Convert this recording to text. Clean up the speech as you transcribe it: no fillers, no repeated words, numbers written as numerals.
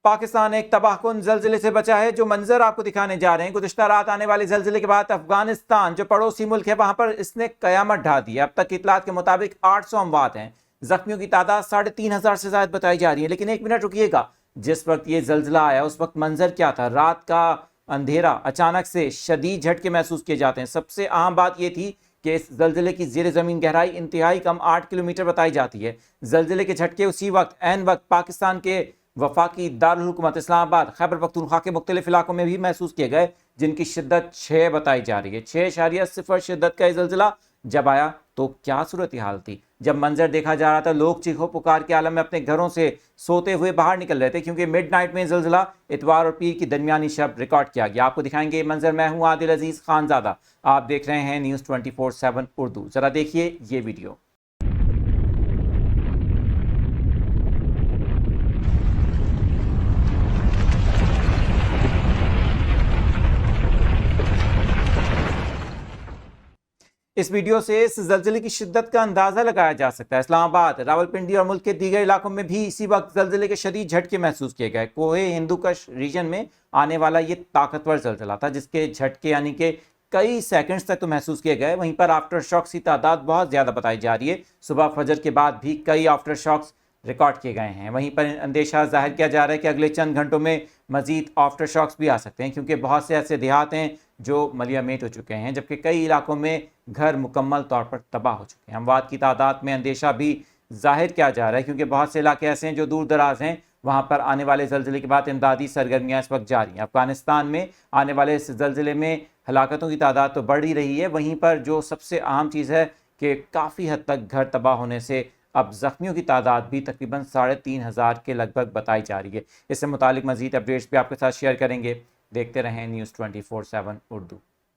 पाकिस्तान एक तबाहकुन जलजिले से बचा है। जो मंजर आपको दिखाने जा रहे हैं, गुज़िश्ता रात आने वाले जलजिले के बाद अफगानिस्तान जो पड़ोसी मुल्क है वहां पर इसने कयामत ढा दी है। अब तक की इतलात के मुताबिक 800 अमवात हैं, जख्मियों की तादाद 3500 से ज्यादा बताई जा रही है। लेकिन एक मिनट रुकिएगा, जिस वक्त ये जलजिला आया उस वक्त मंजर क्या था? रात का अंधेरा, अचानक से शदीद झटके महसूस किए जाते हैं। सबसे अहम बात यह थी कि इस जलजिले की जेर जमीन गहराई इंतहाई कम 8 किलोमीटर बताई जाती है। जलजिले के झटके उसी वक्त ऐन वक्त पाकिस्तान के वफाकी दारुल हुकूमत इस्लामाबाद, खैबर पख्तूनख्वा के मुख्तलिफ इलाकों में भी महसूस किए गए, जिनकी शिद्दत 6 बताई जा रही है। 6.0 शिद्दत का जलजिला जब आया तो क्या सूरत हाल थी? जब मंजर देखा जा रहा था, लोग चीखो पुकार के आलम में अपने घरों से सोते हुए बाहर निकल रहे थे, क्योंकि मिडनाइट में जलजिला इतवार और पीर की दरमियानी शब रिकॉर्ड किया गया। आपको दिखाएंगे ये मंजर। मैं हूं आदिल अजीज खानजादा, आप देख रहे हैं न्यूज़ 24/7 उर्दू। जरा देखिए ये वीडियो। इस वीडियो से इस जलजिले की शिद्दत का अंदाजा लगाया जा सकता है। इस्लामाबाद, रावलपिंडी और मुल्क के दीगर इलाकों में भी इसी वक्त जलजिले के शदीद झटके महसूस किए गए। कोहे हिंदुकश रीजन में आने वाला ये ताकतवर जलजिला था, जिसके झटके यानी कि कई सेकंड्स तक तो महसूस किए गए। वहीं पर आफ्टर शॉक्स की तादाद बहुत ज़्यादा बताई जा रही है। सुबह फजर के बाद भी कई आफ्टर शॉक्स रिकॉर्ड किए गए हैं। वहीं पर अंदेशा जाहिर किया जा रहा है कि अगले चंद घंटों में मजीद आफ्टर शॉक्स भी आ सकते हैं, क्योंकि बहुत से ऐसे देहात हैं जो मलियामेट हो चुके हैं, जबकि कई इलाकों में घर मुकम्मल तौर पर तबाह हो चुके हैं। अमवात की तादाद में अंदेशा भी जाहिर किया जा रहा है, क्योंकि बहुत से इलाके ऐसे हैं जो दूर दराज हैं, वहाँ पर आने वाले जलजिले के बाद इमदादी सरगर्मियाँ इस वक्त जारी हैं। अफगानिस्तान में आने वाले इस जलजिले में हलाकतों की तादाद तो बढ़ ही रही है। वहीं पर जो सबसे अहम चीज़ है कि काफ़ी हद तक घर तबाह होने से अब जख्मियों की तादाद भी तकरीबन 3500 के लगभग बताई जा रही है। इससे मुतालिक मजीद अपडेट्स भी आपके साथ शेयर करेंगे। देखते रहें न्यूज़ 24/7 उर्दू।